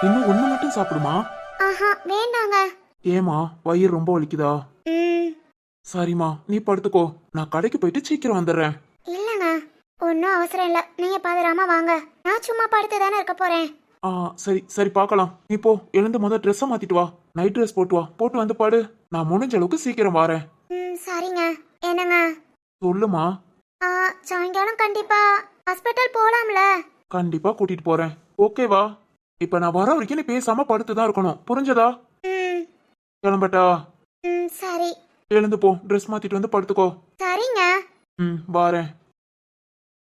இன்னும் ஒண்ணு மட்டும் சாப்பிடுமா. ஆஹா வேண்டாங்க. ஏமா வயிறு ரொம்ப வலிக்குதா? ம். சரிம்மா நீ படுத்துக்கோ, நான் கடைக்கு போயிட்டு சீக்கிரம் வந்துடுறேன். இல்லங்க, ஒன்றும் அவசரம் இல்லை. நீங்க பாதுகாம வாங்க. நான் சும்மா படுத்து தானே இருக்க போறேன். ஆ சரி சரி பார்க்கலாம். நீ போ, எழுந்து முதல் ட்ரெஸ்ஸை மாத்திட்டு வா. நைட் ட்ரெஸ் போட்டு வா, போட்டு வந்து பாடு. நான் முடிஞ்ச அளவுக்கு சீக்கிரம் வரேன். ம் சரிங்க. என்னங்க? சொல்லுமா. ஆ சாயங்காலம் கண்டிப்பா ஹாஸ்பிட்டல் போலாம்ல? கண்டிப்பா கூட்டிட்டு போறேன். ஓகேவா? இப்ப நான் வர வரைக்கும் நீ பேசாம படுத்துதான் இருக்கணும், புரிஞ்சதா? ம். கிளம்பட்டா? ம் சரி. எழுந்து போ, ட்ரெஸ் மாத்திட்டு வந்து படுத்துக்கோ. சரிங்க. ம் வாரேன்.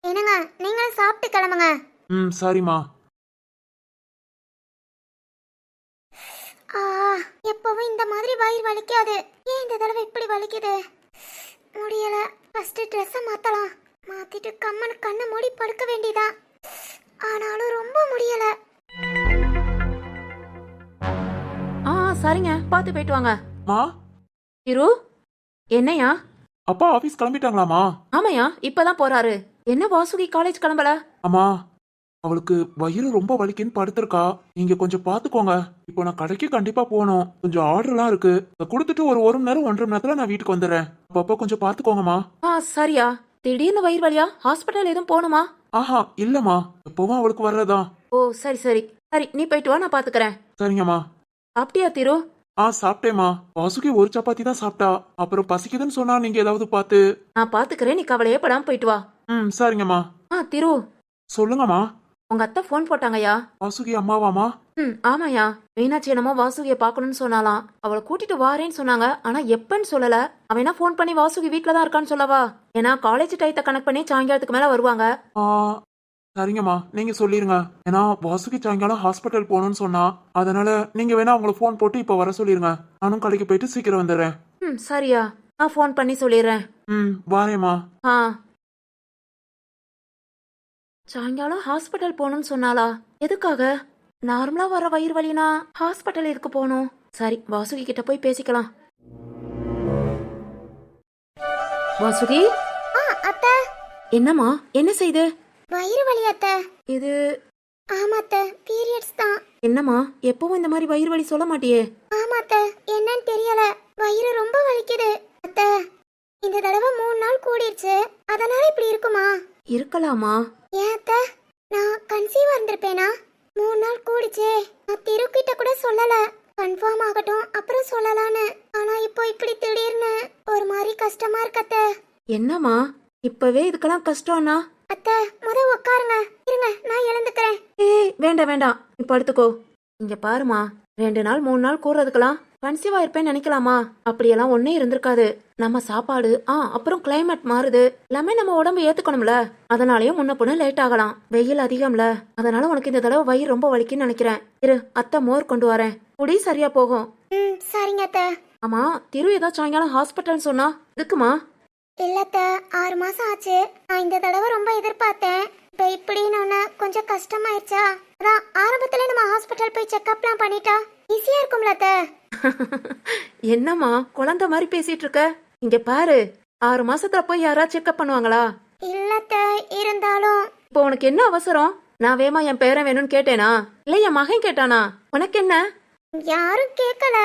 என்னங்க, நீங்களும் சாப்பிட்டு கிளம்புங்க. ம் சரிம்மா. ஆ எப்பவும் இந்த மாதிரி வயிறு வலிக்காது. ஏன் இந்த தடவை இப்படி வலிக்குது? முடியல. ஃபர்ஸ்ட் ட்ரெஸ்ஸை மாத்தலாம். மாத்திட்டு கம்மனு கண்ணை மூடி படுக்க வேண்டியதா. ஆனாலும் ரொம்ப முடியல. சரிங்க, பார்த்து போயிட்டு வாங்க. மா. இரு. என்னையா? அப்பா ஆபீஸ் கிளம்பிட்டாங்களாமா? ஆமையா, இப்பதான் போறாரு. என்ன வாசுகி காலேஜ் கிளம்பல? அம்மா அவளுக்கு வயிறு ரொம்ப வலிக்குன்னு படுத்திருக்கா. நீங்க கொஞ்சம் பாத்துக்கோங்க. இப்போ நான் கடைக்கு கண்டிப்பா போகணும். கொஞ்சம் ஆர்டர்லாம் இருக்கு. அதை கொடுத்துட்டு ஒரு மணி நேரம் 1.5 மணி நேரத்துல நான் வீட்டுக்கு வந்துடுறேன். அப்பப்போ கொஞ்சம் பாத்துக்கோங்கம்மா. சரியா. திடீர்னு வயிறு வலியா? ஹாஸ்பிட்டல் எதுவும் போகணுமா? ஆஹா இல்லம்மா, எப்பவும் அவளுக்கு வர்றதா. ஓ சரி சரி சரி, நீ போயிட்டு வா, நான் பாத்துக்கறேன். சரிங்கம்மா. அப்படியா திரு? சாப்பிட்டேம்மா. வாசுகி ஒரு சப்பாத்தி தான் சாப்பிட்டா. அப்புறம் பசிக்குதுன்னு சொன்னா நீங்க ஏதாவது பார்த்து. நான் பாத்துக்கறேன், நீ கவலையே படாம போயிட்டு வா. ம் சரிங்கம்மா. திரு, சொல்லுங்கம்மா. உங்க அத்தை போன் போட்டாங்கயா. வாசுகி அம்மாவாமா? ஆமாயா. மீனாட்சி என்னமோ வாசுகிய பாக்கணும்னு சொன்னாலாம். அவளை கூட்டிட்டு வாரேன்னு சொன்னாங்க. ஆனா எப்பன்னு சொல்லல. அவனா போன் பண்ணி வாசுகி வீட்ல தான் இருக்கான்னு சொல்லவா? ஏன்னா காலேஜ் டைத்தை கனெக்ட் பண்ணி சாயங்காலத்துக்கு மேல வருவாங்க. சரிங்கம்மா, நீங்க சொல்லிருங்க. ஏன்னா வாசுகி சாயங்காலம் ஹாஸ்பிட்டல் போகணும்னு சொன்னா, அதனால நீங்க வேணா அவங்கள போன் போட்டு இப்ப வர சொல்லிருங்க. நானும் கடைக்கு போயிட்டு சீக்கிரம் வந்துடுறேன். சரியா, நான் போன் பண்ணி சொல்லிடுறேன். வாரேம்மா. சாயங்காலம் ஹாஸ்பிட்டல் போகணும்னு சொன்னாலா? எதுக்காக? நார்மலா வர வயிறு வலினா ஹாஸ்பிட்டல் எதுக்கு போகணும்? சரி, வாசுகி கிட்ட போய் பேசிக்கலாம். வாசுகி. அத்தை. என்னம்மா, என்ன செய்து? வயிறு வலி அத்தை. இது? ஆமா அத்தை, பீரியட்ஸ் தான். என்னம்மா, எப்பவும் இந்த மாதிரி வயிறு வலி சொல்ல மாட்டியே? ஆமா அத்தை, என்னன்னு தெரியல. வயிறு ரொம்ப வலிக்குது அத்தை. இந்த தடவை 3 நாள் கூடிருச்சு. அதனால இப்படி இருக்குமா? இருக்கலாமா? ஏன் அத்தை, நான் கன்சீவா இருந்திருப்பேனா? 3 நாள் கூடிச்சே. நான் திருக்கிட்ட கூட சொல்லல. கன்ஃபார்ம் ஆகட்டும் அப்புறம் சொல்லலான்னு. ஆனா இப்போ இப்படி திடீர்னு ஒரு மாதிரி கஷ்டமா இருக்கு அத்தை. என்னம்மா, இப்பவே இதுக்கெல்லாம் கஷ்டம்னா? அத்தை முத உட்காருங்க. இருங்க, நான் எழுந்துக்கிறேன். வேண்டாம் வேண்டாம், நீ படுத்துக்கோ. இங்க பாருமா, 2 நாள் 3 நாள் கூறதுக்கெல்லாம் கன்சீவா இருப்பேன்னு நினைக்கலாமா? அப்படியெல்லாம் ஒன்னே இருந்திருக்காது. நம்ம சாப்பாடு அப்புறம் கிளைமேட் மாறுது. எல்லாமே நம்ம உடம்பு ஏத்துக்கணும்ல. அதனாலயும் முன்ன பொண்ணு லேட் ஆகலாம். வெயில் அதிகம்ல. அதனால உனக்கு இந்த தடவை வயிறு ரொம்ப வலிக்குன்னு நினைக்கிறேன். இரு, அத்தை மோர் கொண்டு வரேன். குடி, சரியா போகும். சரிங்க அத்தை. ஆமா, திரு ஏதோ சாயங்காலம் ஹாஸ்பிட்டல் சொன்னா, இருக்குமா? இல்லத்த, 6 மாசம் ஆச்சு. நான் இந்த தடவை ரொம்ப எதிர்பார்த்தேன். இப்ப இப்படின்னு கொஞ்சம் கஷ்டமாயிருச்சா. அதான் ஆரம்பத்துல நம்ம ஹாஸ்பிட்டல் போய் செக்அப்லாம் பண்ணிட்டா ஈஸியா இருக்கும்ல அத்தை. என்னம்மா குழந்தை மாதிரி பேசிட்டு இருக்க? இங்க பாரு, 6 மாசத்துல போய் யாராவது செக்அப் பண்ணுவாங்களா? இல்லத்த, இருந்தாலும் இப்போ உனக்கு என்ன அவசரம்? நான் வேமா என் பேரன் வேணும்னு கேட்டேனா? இல்ல என் மகன் கேட்டானா? உனக்கு என்ன? யாரும் கேட்கல.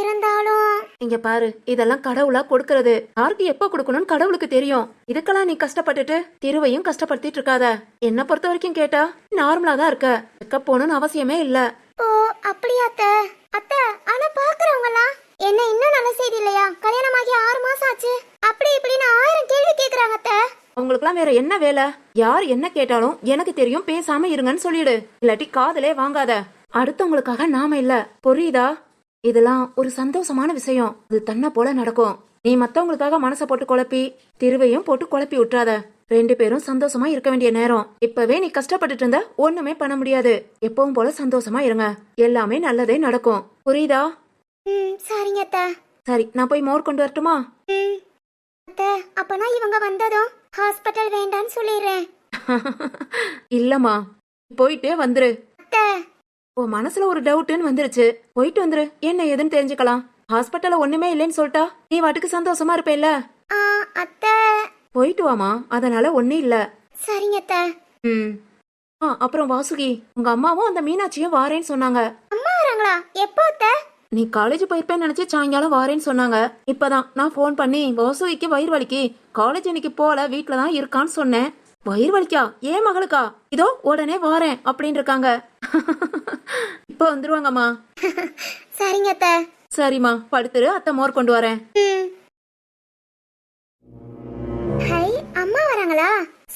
இருந்தாலும் இங்க பாரு, இதெல்லாம் கடவுளா கொடுக்கறது. யாருக்கு எப்ப கொடுக்கணும்னு கடவுளுக்கு தெரியும். இதுக்கெல்லாம் நீ கஷ்டப்பட்டுட்டு திருவையும் கஷ்டப்படுத்திட்டு இருக்காத. என்ன பொறுத்த வரைக்கும் கேட்டா நார்மலா தான் இருக்க. செக்கப் போகணும்னு அவசியமே இல்ல. ஓ அப்படியா அத்தை? அத்தை, ஆனா பாக்குறவங்கலாம் என்ன இன்னும் நல்ல செய்தி இல்லையா? கல்யாணமாகி 6 மாசம் ஆச்சு, அப்படி இப்படின்னு 1000 கேள்வி கேக்குறாங்க அத்தை. அவங்களுக்குலாம் வேற என்ன வேலை? யார் என்ன கேட்டாலும் எனக்கு தெரியும், பேசாம இருங்கன்னு சொல்லிடு. இல்லாட்டி காதலே வாங்காத. அடுத்தவங்களுக்காக நாம இல்ல, புரியுதா? இதெல்லாம் ஒரு சந்தோஷமான விஷயம். இது தன்னை போல நடக்கும். நீ மத்தவங்களுக்காக மனசை போட்டு குழப்பி திருவையும் போட்டு குழப்பி விட்டுறாத. 2 பேரும் சந்தோஷமா இருக்க வேண்டிய நேரம். இப்பவே நீ கஷ்டப்பட்டுட்டு இருந்தா ஒண்ணுமே பண்ண முடியாது. எப்பவும் போல சந்தோஷமா இருங்க. எல்லாமே நல்லதே நடக்கும், புரியுதா? சரிங்க அத்தை. சரி, நான் போய் மோர் கொண்டு வரட்டுமா? அத்தை, அப்பனா இவங்க வந்ததும் ஹாஸ்பிட்டல் வேண்டான்னு சொல்லிடுறேன். இல்லம்மா, போயிட்டே வந்துரு. அத்தை, உன் மனசுல ஒரு டவுட்னு வந்துருச்சு, போயிட்டு வந்துரு. என்ன ஏதுன்னு தெரிஞ்சுக்கலாம். ஹாஸ்பிட்டல்ல ஒண்ணுமே இல்லைன்னு சொல்லிட்டா நீ வாட்டுக்கு சந்தோஷமா இருப்பேல்ல. அத்தை. போயிட்டு வாமா, அதனால ஒண்ணு இல்ல. சரிங்க அத்தை. அப்புறம் வாசுகி, உங்க அம்மாவும் அந்த மீனாட்சியும் வாரேன்னு சொன்னாங்க. அம்மா வராங்களா? எப்போ அத்தை? நீ காலேஜ் போயிருப்பேன்னு நினைச்சு சாயங்காலம் வாரேன்னு சொன்னாங்க. இப்பதான் நான் ஃபோன் பண்ணி வாசுகிக்கு வயிறு வலிக்கு, காலேஜ் இன்னைக்கு போல வீட்ல தான் இருக்கான்னு சொன்னேன். வயிறு வலிக்கா? ஏன் மகளுக்கா? இதோ உடனே வாரேன் அப்படின்னு இருக்காங்க. இப்ப வந்துருவாங்கம்மா. சரிங்க அத்தை. சரிம்மா, படுத்துரு, அத்தை மோர் கொண்டு வரேன். ம். ஹை, அம்மா வராங்களா?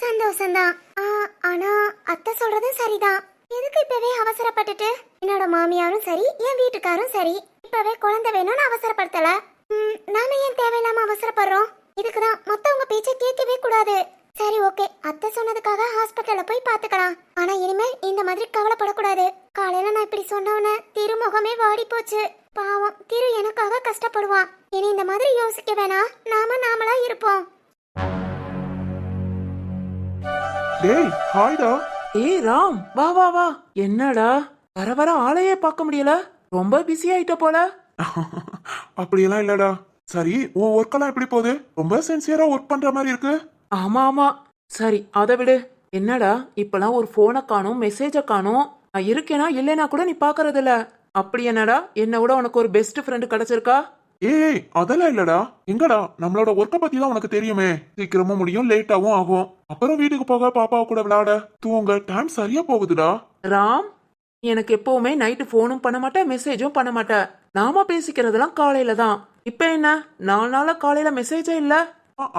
சந்தோஷம்தான். ஆனா அத்தை சொல்றதும் சரிதான். எதுக்கு இப்பவே அவசரப்பட்டுட்டு? என்னோட மாமியாரும் சரி, என் வீட்டுக்காரும் சரி, இப்பவே குழந்தை வேணும்னு அவசரப்படுத்தல. நாம ஏன் தேவையில்லாம அவசரப்படுறோம்? இதுக்குதான் மத்தவங்க பேச்சை கேட்கவே கூடாது. சரி, ஓகே, அத்தை சொன்னதுக்காக ஹாஸ்பிட்டல்ல போய் பாத்துக்கலாம். ஆனா இனிமேல் இந்த மாதிரி கவலைப்படக்கூடாது. காலையில நான் இப்படி சொன்னோன்னே திருமுகமே வாடி போச்சு. பாவம், திரு எனக்காக கஷ்டப்படுவான். இனி இந்த மாதிரி யோசிக்க வேணாம். நாமளா இருப்போம். டேய் ஹாய்டா. ஏய் ராம், வா வா வா. என்னடா வர வர ஆளையே பார்க்க முடியல, ரொம்ப பிஸி ஆயிட்ட போல. அப்படியெல்லாம் இல்லடா. சரி, உன் ஒர்க்கெல்லாம் எப்படி போகுது? ரொம்ப சின்சியரா ஒர்க் பண்ற மாதிரி இருக்கு. ஆமா ஆமா, சரி அதை விடு. என்னடா இப்பெல்லாம் ஒரு போனை காணும், மெசேஜ காணும். நான் இருக்கேனா இல்லைனா கூட நீ பாக்குறது இல்ல. அப்படி என்னடா, என்ன விட உனக்கு ஒரு பெஸ்ட் ஃப்ரெண்ட் கிடைச்சிருக்கா? ஏய் அதெல்லாம் இல்லடா. எங்கடா, நம்மளோட ஒர்க்கை பத்தி தான் உனக்கு தெரியுமே. சீக்கிரமும் முடியும், லேட்டாவும் ஆகும். அப்புறம் வீட்டுக்கு போக, பாப்பா கூட விளையாட, தூங்க டைம் சரியா போகுதுடா. ராம், எனக்கு எப்பவுமே நைட்டு போனும் பண்ண மாட்டேன், மெசேஜும் பண்ண மாட்டேன். நாம பேசிக்கிறதெல்லாம் காலையில தான். இப்ப என்ன 4 நாளா காலையில மெசேஜே இல்ல?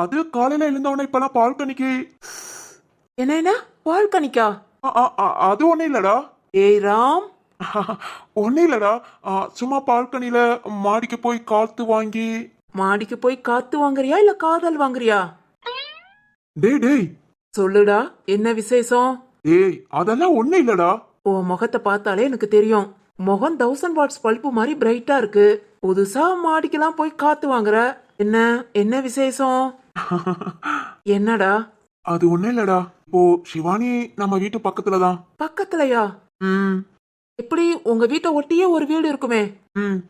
அது காலையில எழுந்தவன இப்பெல்லாம் பால்கனிக்கு. என்ன வாழ்க்கணிக்கா? அது ஒண்ணும் இல்லடா. ஏய் ராம், ஒன்னும் இல்லடா. சும்மா பால்கனில மாடிக்கு போய் காத்து வாங்கி. மாடிக்கு போய் காத்து வாங்குறியா இல்ல காதல் வாங்குறியா? டேய் டேய் சொல்லுடா, என்ன விசேஷம்? ஏய் அதெல்லாம் ஒண்ணும் இல்லடா. உன் முகத்தை பார்த்தாலே எனக்கு தெரியும். முகம் 1000 வாட்ஸ் பல்பு மாதிரி பிரைட்டா இருக்கு. புதுசா மாடிக்கெல்லாம் போய் காத்து வாங்குற. என்ன என்ன விசேஷம்? என்னடா? அது ஒண்ணும் இல்லடா. இப்போ சிவானி நம்ம வீட்டு பக்கத்துலதான். பக்கத்துலயா? எப்படி, உங்க வீட்டை ஒட்டியே ஒரு வீடு இருக்குமே?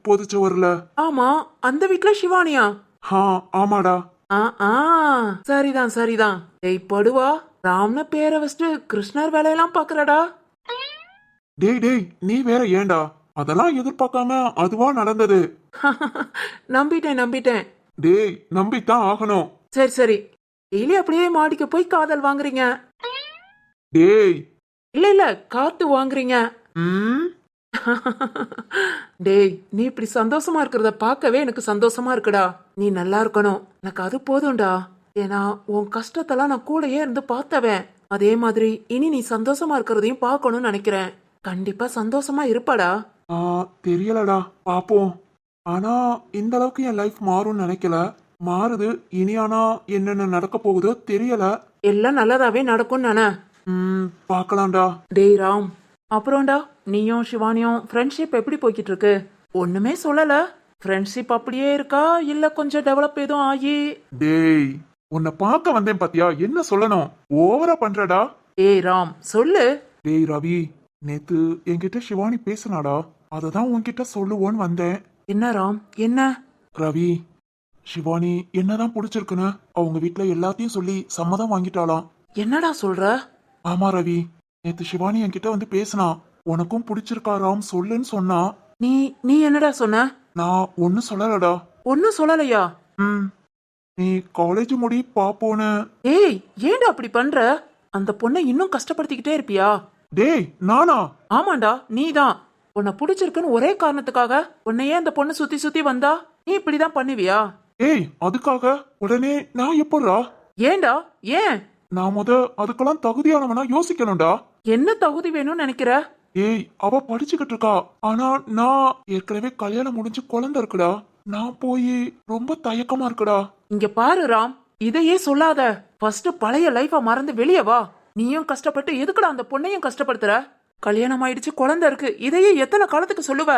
பொதுச்சவர்ல. ஆமா, அந்த வீட்ல சிவானியா? ஆமாடா. சரிதான் சரிதான். ஏய் படுவா, ராம்னு பேரை வச்சுட்டு கிருஷ்ணர் வேலையெல்லாம் பாக்குறடா. டேய் டேய் நீ வேற ஏன்டா? அதெல்லாம் எதிர்பார்க்காம அதுவா நடந்தது. நம்பிட்டேன். டேய் நம்பித்தான் ஆகணும். சரி சரி, டெய்லி அப்படியே மாடிக்கு போய் காதல் வாங்குறீங்க? டேய் இல்ல காத்து வாங்குறீங்க. டேய், நீ இப்படி சந்தோஷமா இருக்கிறத பார்க்கவே எனக்கு சந்தோஷமா இருக்குடா. நீ நல்லா இருக்கணும், எனக்கு அது போதும்டா. ஏன்னா உன் கஷ்டத்தெல்லாம் நான் கூடயே இருந்து பார்த்தவன். அதே மாதிரி இனி நீ சந்தோஷமா இருக்கிறதையும் பார்க்கணும்னு நினைக்கிறேன். கண்டிப்பா சந்தோஷமா இருப்பாடா. தெரியலடா, பாப்போம். ஆனா இந்த அளவுக்கு என் லைஃப் மாறும்னு நினைக்கல. மாறுது. இனி ஆனா என்னென்ன நடக்க போகுதோ தெரியல. எல்லாம் நல்லதாவே நடக்கும் நானே. பாக்கலாம்டா. டேய் ராம், அப்புறம்டா, நீயும் சிவானியும் ஃப்ரெண்ட்ஷிப் எப்படி போய்கிட்டு இருக்கு? ஒண்ணுமே சொல்லல. ஃப்ரெண்ட்ஷிப் அப்படியே இருக்கா இல்ல கொஞ்சம் டெவலப் எதுவும் ஆகி? டேய் உன்னை பார்க்க வந்தேன் பாத்தியா, என்ன சொல்லணும்? ஓவரா பண்றடா. ஏய் ராம், சொல்லு. டேய் ரவி, நேத்து என்கிட்ட சிவானி பேசுனாடா. அததான் உன்கிட்ட சொல்லுவோன்னு வந்தேன். என்ன ராம், என்ன? ரவி, சிவானி என்னதான் பிடிச்சிருக்குன்னு அவங்க வீட்டுல எல்லாத்தையும் சொல்லி சம்மதம் வாங்கிட்டாளாம். என்னடா சொல்ற? ஆமா ரவி, நேத்து சிவானி என்கிட்ட வந்து பேசினா. உனக்கும் பிடிச்சிருக்காராம் சொல்லுன்னு சொன்னா. நீ என்னடா சொன்ன? நான் ஒன்னும் சொல்லலடா. ஒன்னும் சொல்லலையா? நீ காலேஜ் முடி பாப்போன்னு. ஏய், ஏன்டா அப்படி பண்ற? அந்த பொண்ணை இன்னும் கஷ்டப்படுத்திக்கிட்டே இருப்பியா? டேய் நானா? ஆமாண்டா, நீதான். உன்னை பிடிச்சிருக்குன்னு ஒரே காரணத்துக்காக உன்னையே அந்த பொண்ணு சுத்தி சுத்தி வந்தா நீ இப்படிதான் பண்ணுவியா? ஏய் அதுக்காக உடனே நான் எப்படா? ஏன்டா, ஏன்? நான் அதுக்கெல்லாம் தகுதியானவனா யோசிக்கணும்டா. என்ன தகுதி வேணும்னு நினைக்கிற? ஏய் அவ படிச்சுக்கிட்டு இருக்கா. ஆனா நான் ஏற்கனவே கல்யாணம் முடிஞ்சு குழந்தை இருக்குடா. நான் போய் ரொம்ப தயக்கமா இருக்குடா. இங்க பாரு ராம், இதையே சொல்லாத. ஃபர்ஸ்ட் பழைய லைஃப மறந்து வெளியே வா. நீயும் கஷ்டப்பட்டு எதுக்குடா அந்த பொண்ணையும் கஷ்டப்படுத்துற? கல்யாணம் ஆயிடுச்சு, குழந்தை இருக்கு. இதையே எத்தனை காலத்துக்கு சொல்லுவ?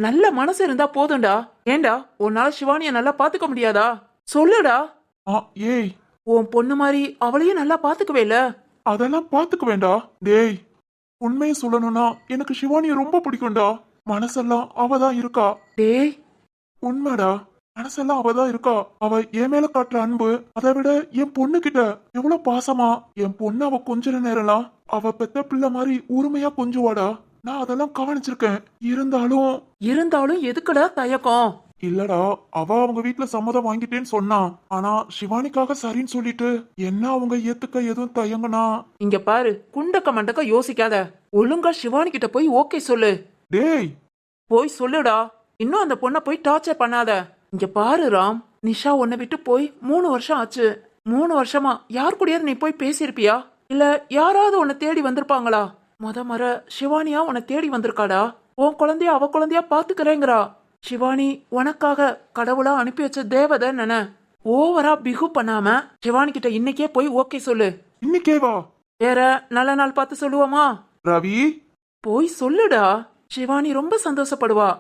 நல்ல மனசு இருந்தா போதும்டா. ஏண்டா உன்னால சிவானிய நல்லா பாத்துக்க முடியாதா? சொல்லுடா. ஏய் உன் பொண்ணு மாதிரி அவளையும் நல்லா பாத்துக்குவேல. அதெல்லாம் பாத்துக்க வேண்டா. டேய் உண்மையை சொல்லணும்னா எனக்கு சிவானிய ரொம்ப பிடிக்கும்டா. மனசெல்லாம் அவதான் இருக்கா. டேய் உண்மைடா, மனசெல்லாம் அவதான் இருக்கா. அவ என் மேல காட்டுற அன்பு, அதை விட என் பொண்ணு கிட்ட எவ்வளவு பாசமா. என் பொண்ணு அவ கொஞ்ச நேரம்லாம் அவ பெத்த பிள்ளை மாதிரி உரிமையா கொஞ்சுவாடா. நான் அதெல்லாம் கவனிச்சிருக்கேன். இருந்தாலும் எதுக்குடா தயக்கம்? இல்லடா, அவ அவங்க வீட்ல சம்மதம் வாங்கிட்டேன்னு சொன்னா. ஆனா சிவானிக்காக சரின்னு சொல்லிட்டு என்ன அவங்க ஏத்துக்க எதுவும் தயங்குனா. இங்க பாரு, குண்டக்க மண்டக்க யோசிக்காத. ஒழுங்கா சிவானி கிட்ட போய் ஓகே சொல்லு. டேய், போய் சொல்லுடா. இன்னும் அந்த பொண்ணை போய் டார்ச்சர் பண்ணாத. இங்க பாரு ராம், நிஷா உன்னை விட்டு போய் 3 வருஷம் ஆச்சு. 3 வருஷமா யார் கூடயாவது நீ போய் பேசியிருப்பியா? இல்ல யாராவது உன்னை தேடி வந்திருப்பாங்களா? முறை சிவானியா உன்னை தேடி வந்திருக்காடா. உன் குழந்தைய அவ குழந்தையா பாத்துக்கிறேங்கிறா. சிவானி உனக்காக கடவுளா அனுப்பி வச்ச தேவதை நினை. ஓவரா பிகு பண்ணாம சிவானி கிட்ட இன்னைக்கே போய் ஓகே சொல்லு. இன்னைக்கே வா. வேற நல்ல நாள் பார்த்து சொல்லுவோமா? ரவி, போய் சொல்லுடா. சிவானி ரொம்ப சந்தோஷப்படுவா.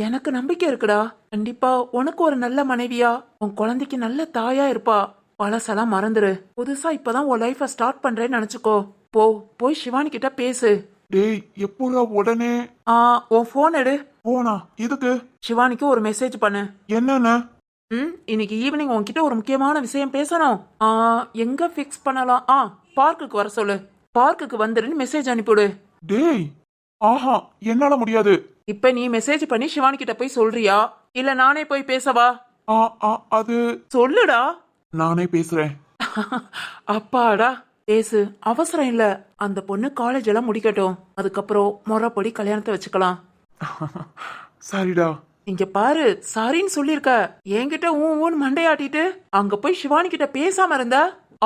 எனக்கு நம்பிக்கை இருக்குடா. கண்டிப்பா உனக்கு ஒரு நல்ல மனைவியா, உன் குழந்தைக்கு நல்ல தாயா இருப்பா. பழசெல்லாம் மறந்துரு. புதுசா இப்பதான் உன் லைஃப ஸ்டார்ட் பண்றேன்னு நினைச்சுக்கோ. போய் சிவானி கிட்ட பேசு. டேய், எப்போடா உடனே? உன் போன் எடு. போனா இதுக்கு? சிவானிக்கு ஒரு மெசேஜ் பண்ணு. என்னன்னு? இன்னைக்கு ஈவினிங் உன்கிட்ட ஒரு முக்கியமான விஷயம் பேசணும். எங்க ஃபிக்ஸ் பண்ணலாம்? பார்க்குக்கு வர சொல்லு. பார்க்குக்கு வந்துருன்னு மெசேஜ் அனுப்பிவிடு. டேய், ஆஹா, என்னால முடியாது. இப்ப நீ மெசேஜ் பண்ணி சிவானி கிட்ட போய் சொல்றியா, இல்ல நானே போய் பேசவா? அது சொல்லுடா. நானே பேசுறேன். அப்பாடா, பேசு. அவசரம் இல்ல. அந்த பொண்ணு காலேஜ் எல்லாம் முடிக்கட்டும். அதுக்கப்புறம் முறைப்படி கல்யாணத்தை வச்சுக்கலாம். சரிடா. இங்க பாரு, சாரின்னு சொல்லிருக்க. என்கிட்ட ஊன் மண்டையாட்டிட்டு அங்க போய் சிவானி கிட்ட பேசாம இருந்த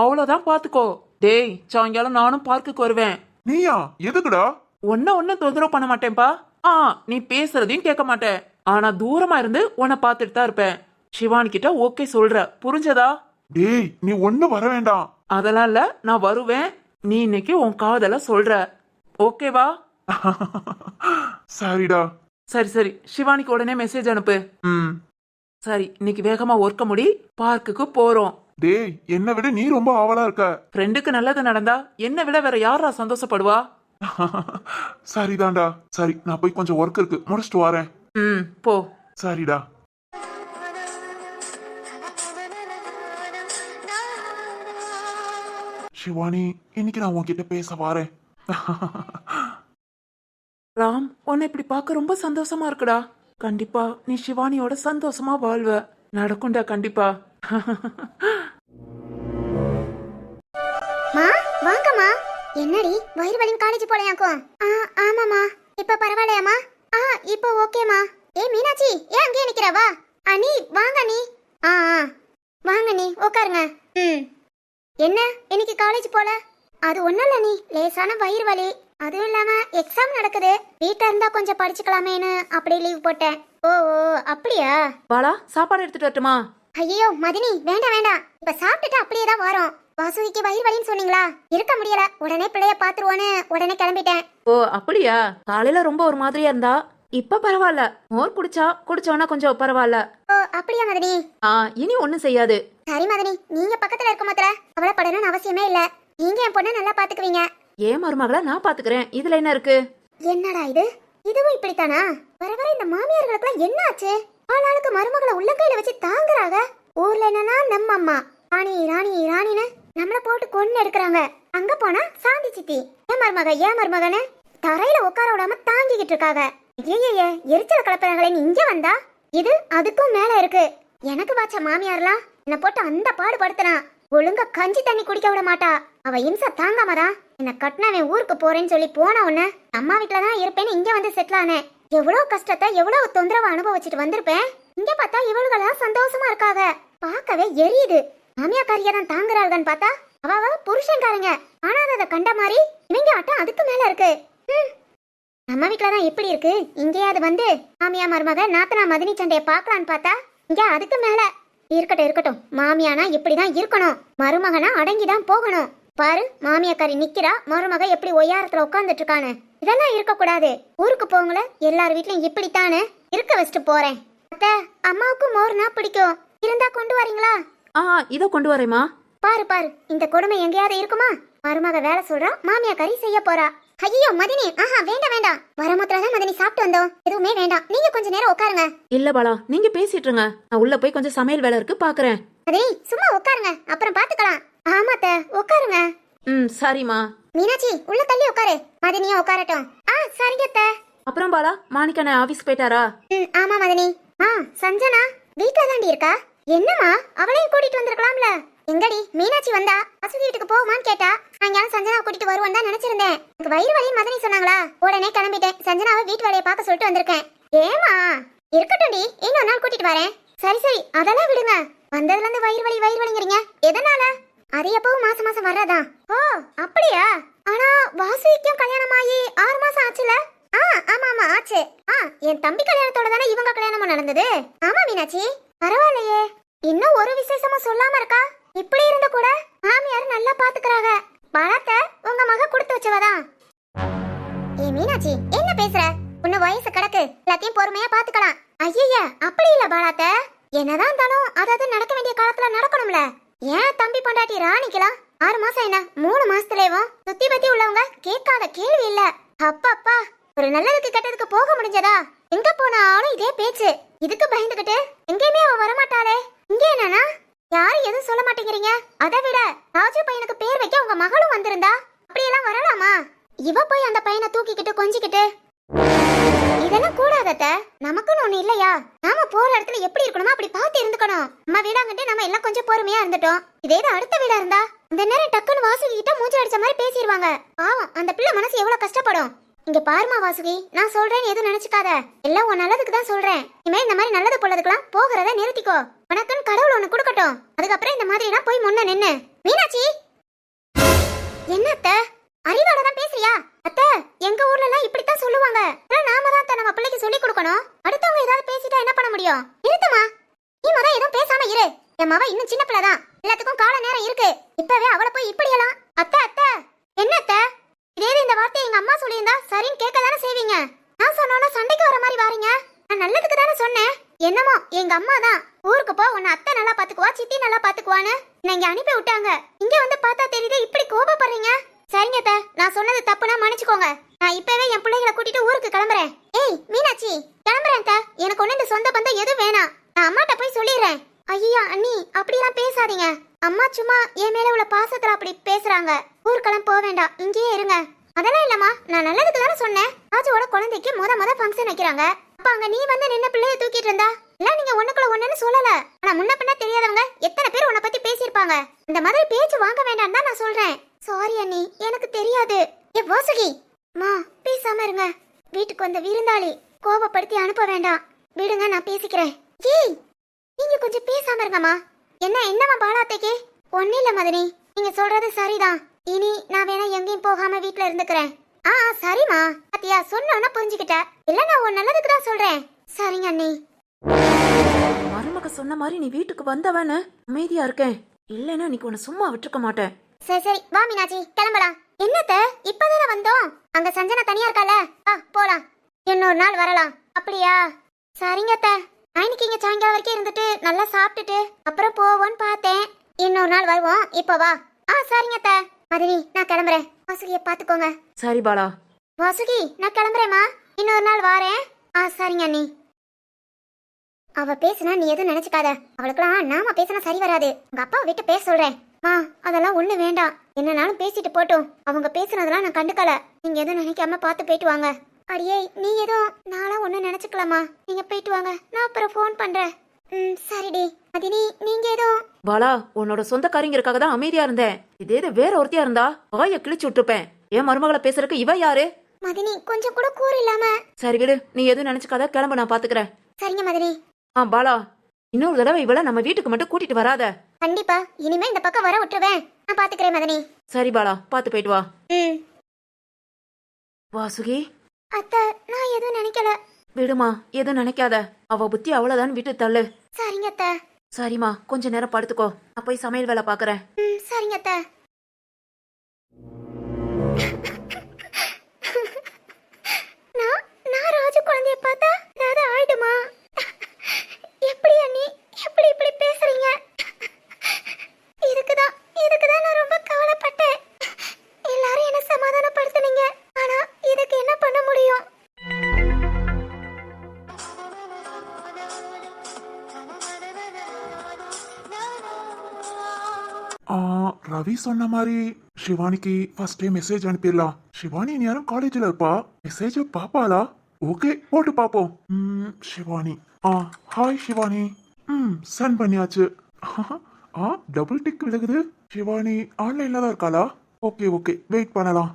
அவ்வளவுதான் பாத்துக்கோ. டேய், சாயங்காலம் நானும் பார்க்குக்கு வருவேன். நீயா? எதுக்குடா? ஒன்னும் தொந்தரவு பண்ண மாட்டேன்பா. நீ பேசுறதையும் கேட்க மாட்டேன். ஆனா தூரமா இருந்து உன்னை பாத்துட்டு தான் இருப்பேன். சிவானி கிட்ட ஓகே சொல்ற, புரிஞ்சதா? டேய், நீ ஒண்ணு வர வேண்டாம். அதெல்லாம் இல்ல, நான் வருவேன். நீ இன்னைக்கு உன் காதல சொல்ற, ஓகேவா? சரிடா. சரி, சிவானிக்கு உடனே மெசேஜ் அனுப்பு. சரி, இன்னைக்கு வேகமா ஒர்க்க முடி. பார்க்குக்கு போறோம். டேய், என்னை விட நீ ரொம்ப ஆவலா இருக்க. ஃப்ரெண்டுக்கு நல்லது நடந்தா என்னை விட வேற யாரா சந்தோஷப்படுவா? சரிதான்டா. சரி, நான் போய் கொஞ்சம் ஒர்க் இருக்கு, முடிச்சிட்டு வரேன். போ. சரிடா. சிவானி, இன்னைக்கு நான் உன்கிட்ட பேச வரேன். ராம், உன்னை இப்படி பார்க்க ரொம்ப சந்தோஷமா இருக்குடா. கண்டிப்பா நீ சிவானியோட சந்தோஷமா வாழ்வ. நடக்கும்டா கண்டிப்பா. வாங்கம்மா. என்னடி வயிறு வலின்னு காலேஜ் போலையாக்கும்? ஆமாம்மா. இப்ப பரவாயில்லையாம்மா? இப்போ ஓகேம்மா. மீனாட்சி, ஏன் அங்கேயே நிக்கிற? வா அண்ணி, வாங்க நீ. வாங்க நீ, உட்காருங்க. என்ன இன்னைக்கு காலேஜ் போல? அது ஒண்ணும் இல்ல நீ, லேசான வயிறு வலி. அதுவும் இல்லாம எக்ஸாம் நடக்குது. வீட்டா இருந்தா கொஞ்சம் படிச்சுக்கலாமேன்னு அப்படியே லீவ் போட்டேன். ஓ அப்படியா? பாலா, சாப்பாடு எடுத்துட்டு வரட்டுமா? ஐயோ மதினி, வேண்டாம் வேண்டாம். இப்ப சாப்பிட்டுட்டு அப்படியே தான் வரோம். வாசுகிக்கு வயிறு வலின்னு சொன்னீங்களா? இருக்க முடியல, உடனே பிள்ளைய பாத்துருவோன்னு உடனே கிளம்பிட்டேன். ஓ அப்படியா? காலையில ரொம்ப ஒரு மாதிரியா இருந்தா, இப்ப பரவாயில்ல. மோர் குடிச்சோன்னா கொஞ்சம் பரவாயில்ல. ஓ அப்படியா மதினி? இனி ஒண்ணும் செய்யாது. சரி மதினி, நீங்க பக்கத்துல இருக்க மாத்திர கவலைப்படணும்னு அவசியமே இல்ல. நீங்க என் பொண்ணை நல்லா பாத்துக்குவீங்க. ஏன் மருமகளை நான் பாத்துக்கிறேன், இதுல என்ன இருக்கு? என்னடா இது, இதுவும் இப்படித்தானா? வர வர இந்த மாமியார்களுக்கு என்ன ஆச்சு? ஆளாளுக்கு மருமகளை உள்ளங்கையில வச்சு தாங்குறாங்க. ஊர்ல என்னன்னா நம்ம அம்மா ராணி ராணி ராணின்னு நம்மள போட்டு கொண்டு எடுக்கிறாங்க. அங்க போனா சாந்தி சித்தி ஏன் மருமகன்னு தரையில உட்கார விடாம தாங்கிக்கிட்டு இருக்காங்க. ஏயே எரிச்சல கலப்புறாங்களே. இங்க வந்தா இது அதுக்கும் மேல இருக்கு. எனக்கு வாச்ச மாமியார்லாம் என்ன போட்டு அந்த பாடு படுத்துனா. ஒழுங்கா கஞ்சி தண்ணி குடிக்க விட மாட்டா. அவ இம்ச தாங்காமதா என்ன கட்டினவன் ஊருக்கு போறேன்னு சொல்லி போன உடனே அம்மா வீட்டுலதான் இருப்பேன்னு இங்க வந்து செட்டில் ஆனேன். எவ்வளவு கஷ்டத்தை எவ்வளவு தொந்தரவு அனுபவிச்சுட்டு வந்திருப்பேன். இங்க பார்த்தா இவளுகளா சந்தோஷமா இருக்காக. பார்க்கவே எரியுது. மாமியாக்காரியா தான் தாங்குறாள்கன்னு பார்த்தா அவ புருஷன்காரங்க. ஆனா அதை கண்ட மாதிரி இவங்க ஆட்டம் அதுக்கு மேல இருக்கு. நம்ம வீட்டுலதான் எப்படி இருக்கு, இங்கேயாவது வந்து மாமியா மருமக நாத்தனா மதினி சண்டைய பாக்கலான்னு பார்த்தா இங்க அதுக்கு மேல. இருக்கட்டும், மாமியானா இப்படிதான் இருக்கணும். மருமகனா அடங்கிதான் போகணும். பாரு, மாமியாக்காரி நிக்கிறா, மருமக எப்படி ஒய்யாரத்துல உட்கார்ந்துட்டு இருக்கானு. இதெல்லாம் இருக்க கூடாது. ஊருக்கு போங்கள, எல்லார் வீட்லயும் இப்படித்தானே இருக்க வச்சுட்டு போறேன். அத்தை, அம்மாவுக்கு மோர்னா பிடிக்கும், இருந்தா கொண்டு வரீங்களா? இதோ கொண்டு வரேமா. பாரு, இந்த கொடுமை எங்கேயாவது இருக்குமா? மருமக வேலை சொல்றா, மாமியாக்காரி செய்ய போறா. ஐயோ மதினி, வேண்டாம். வரமுத்திரதான் மதினி சாப்பிட்டு வந்தோம். எதுவுமே வேண்டாம், நீங்க கொஞ்ச நேரம் உட்காருங்க. இல்ல பாலா, நீங்க பேசிட்டு இருங்க. நான் உள்ள போய் கொஞ்சம் சமையல் வேலை இருக்கு, பாக்குறேன். மதினி, சும்மா உட்காருங்க, அப்புறம் பாத்துக்கலாம். ஆமாத்த, உட்காருங்க. சரிம்மா. மீனாட்சி உள்ள தள்ளி உட்காரு, மதனியும் உட்காரட்டும். சரிங்க அத்தை. அப்புறம் பாலா, மாணிக்கண்ண ஆபீஸ் போயிட்டாரா? ஆமா மதனி. சஞ்சனா வீட்ல தாண்டி இருக்கா. என்னம்மா அவளையும் கூட்டிட்டு வந்திருக்கலாம்ல. எங்கடி மீனாட்சி வந்தா வசதி வீட்டுக்கு போகுமான்னு கேட்டா, சாயங்காலம் சஞ்சனாவை கூட்டிட்டு வருவோம் தான் நினைச்சிருந்தேன். எனக்கு வயிறு வலி மதனி சொன்னாங்களா, உடனே கிளம்பிட்டேன். சஞ்சனாவை வீட்டு வேலையை பார்க்க சொல்லிட்டு வந்திருக்கேன். ஏமா இருக்கட்டும்டி, இன்னொரு நாள் கூட்டிட்டு வரேன். சரி சரி அதெல்லாம் விடுங்க. வந்ததுல இருந்து வயிறு வலிங்கிறீங்க, எதனால? அது எப்பவும் மாசம் மாசம் வர்றதா? ஓ அப்படியா? ஆனா வாசுவிக்கும் கல்யாணம் ஆகி 6 மாசம் ஆச்சுல? ஆமா ஆமா ஆச்சு. என் தம்பி கல்யாணத்தோட தானே இவங்க கல்யாணமும் நடந்தது. ஆமா மீனாட்சி, பரவாயில்லையே, இன்னும் ஒரு விசேஷமும் சொல்லாம இருக்கா. இப்படி இருந்த கூட மாமியார் நல்லா பாத்துக்கறாங்க. பணத்தை உங்க மக கொடுத்து வச்சவதான். ஏ மீனாட்சி என்ன பேசுற? உன்ன வயசு கிடக்கு, எல்லாத்தையும் பொறுமையா பாத்துக்கலாம். ஐய அப்படி இல்ல பாலாத்த, என்னதான் இருந்தாலும் அதாவது நடக்க வேண்டிய காலத்துல நடக்கணும்ல. ஏன் தம்பி பொண்டாட்டி ராணிக்கலாம் 6 மாசம் என்ன 3 மாசத்துலேயும் சுத்தி பத்தி உள்ளவங்க கேட்காத கேள்வி இல்ல. அப்பப்பா, ஒரு நல்லதுக்கு கெட்டதுக்கு போக முடிஞ்சதா? எங்க போனாலும் இதே பேச்சு. இதுக்கு பயந்துகிட்டு எங்கேயுமே அவ வரமாட்டாளே. இங்க என்னன்னா யாரும் எதுவும் சொல்ல மாட்டேங்கிறீங்க. அதை விட ராஜு பையனுக்கு பேர் வைக்க உங்க மகளும் வந்திருந்தா அப்படியெல்லாம் வரலாமா? இவ போய் அந்த பையனை தூக்கிக்கிட்டு கொஞ்சிக்கிட்டு இதெல்லாம் கூடாதத்த. நமக்குன்னு ஒண்ணு இல்லையா? நாம போற இடத்துல எப்படி இருக்கணுமோ அப்படி பார்த்து இருந்துக்கணும். நம்ம வீடாங்கிட்டு நம்ம எல்லாம் கொஞ்சம் பொறுமையா இருந்துட்டோம். இதே அடுத்த வீடா இருந்தா இந்த நேரம் டக்குன்னு வாசுகி கிட்ட மூஞ்சி அடிச்ச மாதிரி பேசிடுவாங்க. பாவம் அந்த பிள்ளை மனசு எவ்வளவு கஷ்டப்படும். இங்க பாருமா வாசுகி, நான் சொல்றேன்னு எதுவும் நினைச்சுக்காத. எல்லாம் உன் நல்லதுக்கு தான் சொல்றேன். இனிமே இந்த மாதிரி நல்லது போலதுக்கெல்லாம் போகிறத நிறுத்திக்கோ. உனக்குன்னு கடவுள் ஒண்ணு கொடுக்கட்டும். அதுக்கப்புறம் இந்த மாதிரி எல்லாம் போய் முன்ன நின்னு. மீனாட்சி என்ன அத்தை அறிவால தான் பேசுறியா? அத்தை எங்க ஊர்ல எல்லாம் இப்படித்தான் சொல்லுவாங்க. நாம தான் நம்ம பிள்ளைக்கு சொல்லி கொடுக்கணும். அடுத்தவங்க ஏதாவது பேசிட்டா என்ன பண்ண முடியும்? நிறுத்துமா, நீ முத எதுவும் பேசாம இரு. என் மவ இன்னும் சின்ன பிள்ளை தான், எல்லாத்துக்கும் கால நேரம் இருக்கு. இப்பவே அவளை போய் இப்படி எல்லாம். அத்தை அத்தை என்ன அத்தை, இதே இந்த வார்த்தையை எங்க அம்மா சொல்லியிருந்தா சரின்னு கேட்க தானே செய்வீங்க. நான் சொன்னோன்னா சண்டைக்கு வர மாதிரி வாரீங்க. நான் நல்லதுக்கு தானே சொன்னேன். என்னமோ எங்க அம்மா தான் ஊருக்கு போ, உன்னை அத்தை நல்லா பாத்துக்குவா, சித்தி நல்லா பாத்துக்குவான்னு இங்க அனுப்பி விட்டாங்க. இங்க வந்து பார்த்தா தெரியுது இப்படி கோபப்படுறீங்க. சரிங்க அத்தை, நான் சொன்னது தப்புனா மன்னிச்சுக்கோங்க. நான் இப்பவே என் பிள்ளைகளை கூட்டிட்டு ஊருக்கு கிளம்புறேன். ஏய் மீனாட்சி கிளம்புறேன் அத்தை. எனக்கு ஒண்ணு இந்த சொந்த பந்தம் எதுவும் வேணாம். நான் அம்மாட்ட போய் சொல்லிடுறேன். ஐயா அண்ணி அப்படியெல்லாம் பேசாதீங்க. அம்மா சும்மா என் மேல உள்ள பாசத்துல அப்படி பேசுறாங்க. ஊருக்கெல்லாம் போக வேண்டாம், இங்கேயே இருங்க. அதெல்லாம் இல்லம்மா, நான் நல்லதுக்கு தானே சொன்னேன். ராஜுவோட குழந்தைக்கு முத ஃபங்க்ஷன் வைக்கிறாங்க. அப்ப அங்க நீ வந்து நின்ன பிள்ளைய தூக்கிட்டு இருந்தா எல்லாம் நீங்க ஒண்ணுக்குள்ள ஒண்ணுன்னு சொல்லல. ஆனா முன்ன பின்ன தெரியாதவங்க எத்தனை பேர் உன்னை பத்தி பேசியிருப்பாங்க. இந்த மாதிரி பேச்சு வாங்க வேண்டாம் தான் நான் சொல்றேன். சாரி அண்ணி, எனக்கு தெரியாது. ஏ வாசுகி மா பேசாம இருங்க. வீட்டுக்கு வந்த விருந்தாளி கோபப்படுத்தி அனுப்ப வேண்டாம். விடுங்க, நான் பேசிக்கிறேன். ஏய் நீங்க கொஞ்சம் பேசாம இருங்கம்மா. என்னம்மா பாலாத்தைக்கு? ஒன்னும் இல்ல மதனி, நீங்க சொல்றது சரிதான். இனி நான் வேணா எங்கேயும் போகாம வீட்டுல இருந்துக்கிறேன். சரிம்மா. அத்தியா சொன்னோன்னா புரிஞ்சுக்கிட்ட. இல்ல நான் உன் நல்லதுக்கு தான் சொல்றேன். சரிங்க அண்ணி. மருமக சொன்ன மாதிரி நீ வீட்டுக்கு வந்தவன்னு அமைதியா இருக்கேன். இல்லைன்னா நீ உன்னை சும்மா விட்டுருக்க மாட்டேன். சரி வா மீனாட்சி கிளம்பலாம். என்னத்த இப்பதானே வந்தோம். அங்க சஞ்சனா தனியா இருக்கால, போலாம். இன்னொரு நாள் வரலாம். அப்படியா? சரிங்க அத்தை, இன்னைக்கு இங்க சாயங்காலம் வரைக்கும் இருந்துட்டு நல்லா சாப்பிட்டுட்டு அப்புறம் போவோன்னு பார்த்தேன். இன்னொரு நாள் வருவோம். இப்போ வா. சரிங்க அத்தை. மதினி நான் கிளம்புறேன். வாசுகிய பாத்துக்கோங்க. சரி பாலா. வாசுகி நான் கிளம்புறேம்மா, இன்னொரு நாள் வாரேன். சரிங்க அண்ணி. அவ பேசுனா நீ எதுவும் நினைச்சுக்காத. அவளுக்குலாம் நாம பேசினா சரி வராது. உங்க அப்பாவை விட்டு பேச சொல்றேன். அதெல்லாம் ஒண்ணு வேண்டாம். என்னனாலும் பேசிட்டு போட்டும். அவங்க பேசுனதெல்லாம் நான் கண்டுக்கல. நீங்க எதுவும் நினைக்காம பார்த்து போயிட்டு வாங்க. அடியே நீ எதுவும் நாளா ஒண்ணு நினைச்சுக்கலாமா? நீங்க போயிட்டு வாங்க, நான் அப்புறம் ஃபோன் பண்றேன். சரிடி. மதினி நீங்க எதுவும்? பாலா, உன்னோட சொந்தக்காரிங்கிறதுக்காக தான் அமைதியா இருந்தேன். இதே வேற ஒருத்தியா இருந்தா வாயை கிழிச்சு விட்டுருப்பேன். என் மருமகளை பேசுறதுக்கு இவ யாரு? மதினி கொஞ்சம் கூட கூறு இல்லாம. சரி விடு, நீ எதுவும் நினைச்சுக்காத, கிளம்பு, நான் பாத்துக்கிறேன். சரிங்க மதினி. பாலா, இன்னொரு தடவை இவள நம்ம வீட்டுக்கு மட்டும் கூட்டிட்டு வராத. கண்டிப்பா இனிமே இந்த பக்கம் வர விட்டுருவேன். நான் பாத்துக்கிறேன் மதினி. சரி பாலா, பாத்து போயிட்டு வா. வாசுகி அத்தை நான் எதுவும் நினைக்கல. விடுமா, எதுவும் நினைக்காத. அவ புத்தி அவ்வளவுதான், விட்டு தள்ளு. சரிங்க அத்தை. சரிம்மா, கொஞ்ச நேரம் படுத்துக்கோ, நான் போய் சமையல் வேலை பாக்குறேன். சரிங்க அத்தை. நான் ராஜு குழந்தைய பார்த்தா ஏதாவது ஆயிடுமா? எப்படி அண்ணி எப்படி இப்படி பேசுறீங்க? இதுக்குதான் நான் ரொம்ப கவலைப்பட்டேன். எல்லாரும் என்ன சமாதானப்படுத்துனீங்க. ஆனா இதுக்கு என்ன பண்ண முடியும்? ரவி சொன்ன மாதிரி சிவானிக்கு ஃபர்ஸ்டே மெசேஜ் அனுப்பிடலாம். சிவானி நேரம் காலேஜ்ல இருப்பா, மெசேஜ் பாப்பாளா? ஓகே, போட்டு பாப்போம். சிவானி. ஹாய் சிவானி. சென்ட் பண்ணியாச்சு. டபுள் டிக் விழுகுது. சிவானி ஆன்லைன்ல தான் இருக்காளா? ஓகே ஓகே, வெயிட் பண்ணலாம்.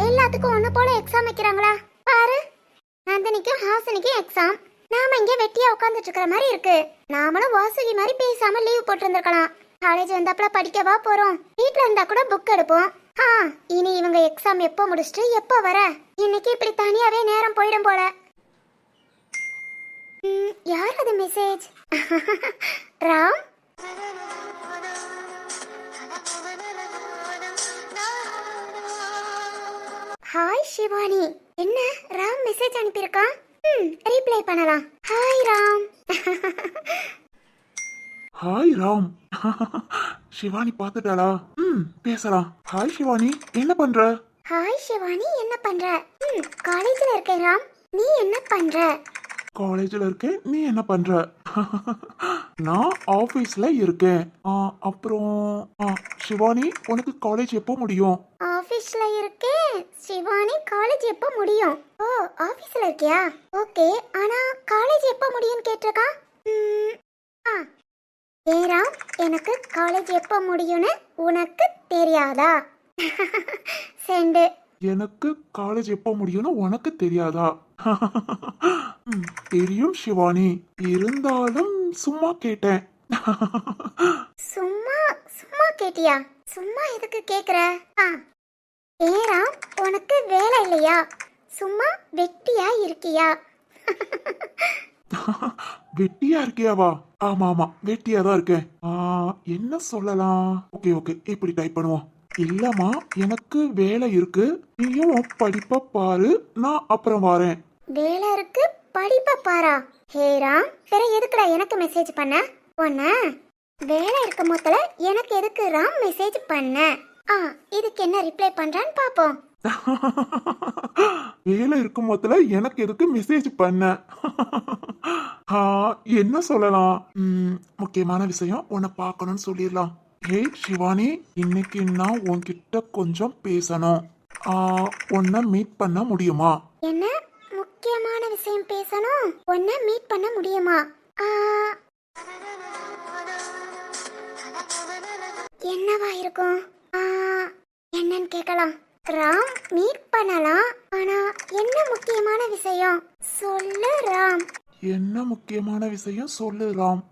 எல்லாத்துக்கும் ஒண்ணு போல எக்ஸாம் வைக்கிறாங்களா பாரு. நந்தினிக்கும் ஹாசினிக்கும் எக்ஸாம். நாம இங்க வெட்டியா உட்காந்துட்டு இருக்கிற மாதிரி இருக்கு. நாமளும் வாசுகி மாதிரி பேசாம லீவ் போட்டு இருந்திருக்கலாம். காலேஜ் வந்தாப்புல படிக்கவா போறோம். வீட்ல இருந்தா கூட புக் எடுப்போம். இனி இவங்க எக்ஸாம் எப்போ முடிச்சுட்டு எப்போ வர? இன்னைக்கு இப்படி தனியாவே நேரம் போயிடும் போல. யார் அது மெசேஜ்? ராம். ஹாய் சிவானி. என்ன ராம் மெசேஜ் அனுப்பியிருக்கான்? ரிப்ளை பண்ணலாம். ஹாய் ராம். ஹாய் ராம். சிவானி பாத்துட்டாளா? பேசலாம். ஹாய் சிவானி, என்ன பண்ற? ஹாய் சிவானி, என்ன பண்ற? காலேஜ்ல இருக்கேன் ராம். நீ என்ன பண்ற? காலேஜ்ல இருக்கேன், நீ என்ன பண்ற? நான் ஆபீஸ்ல இருக்கேன். அப்புறம் சிவானி, உனக்கு காலேஜ் எப்போ முடியும்? ஆபீஸ்ல இருக்கேன். சிவானி, காலேஜ் எப்போ முடியும்? ஓ, ஆபீஸ்ல இருக்கியா? ஓகே, ஆனா காலேஜ் எப்போ முடியும்னு கேட்டிருக்கா. ராம், எனக்கு காலேஜ் எப்போ முடியும்னு உனக்கு தெரியாதா? செண்டு. எனக்கு காலேஜ் எப்போ முடியும்னு உனக்கு தெரியாதா? தெரியும் சிவானி, இருந்தாலும் சும்மா கேட்டேன். சும்மா சும்மா கேட்டியா? சும்மா எதுக்கு கேக்குற? ராம், உனக்கு வேலை இல்லையா? சும்மா வெட்டியா இருக்கியா? வெட்டியா இருக்கியாவா? ஆமா ஆமா, வெட்டியா தான் இருக்கேன். என்ன சொல்லலாம்? ஓகே ஓகே, இப்படி டைப் பண்ணுவோம். இல்லம்மா, எனக்கு வேலை இருக்கு, நீயும் உன் படிப்ப பாரு, நான் அப்புறம் வரேன். வேலை இருக்கு, படிப்ப பாரா? ஹே ராம், வேற எதுக்குடா எனக்கு மெசேஜ் பண்ண? உன்ன வேலை இருக்க மொத்தல எனக்கு எதுக்கு ராம் மெசேஜ் பண்ண? இதுக்கு என்ன ரிப்ளை பண்றான்னு பாப்போம். வேலை இருக்கும் போதுல எனக்கு எதுக்கு மெசேஜ் பண்ண? என்ன சொல்லலாம்? முக்கியமான விஷயம், உன்னை பார்க்கணும்னு சொல்லிடலாம். ஹே சிவானி, இன்னைக்கு நான் உன்கிட்ட கொஞ்சம் பேசணும். உன்னை மீட் பண்ண முடியுமா? என்ன முக்கியமான விஷயம் பேசணும்? உன்னை மீட் பண்ண முடியுமா? என்னவா இருக்கும்? என்னன்னு கேட்கலாம். ராம், மீட் பண்ணலாம், ஆனா என்ன முக்கியமான விஷயம் சொல்லு ராம். என்ன முக்கியமான விஷயம் சொல்லு ராம்.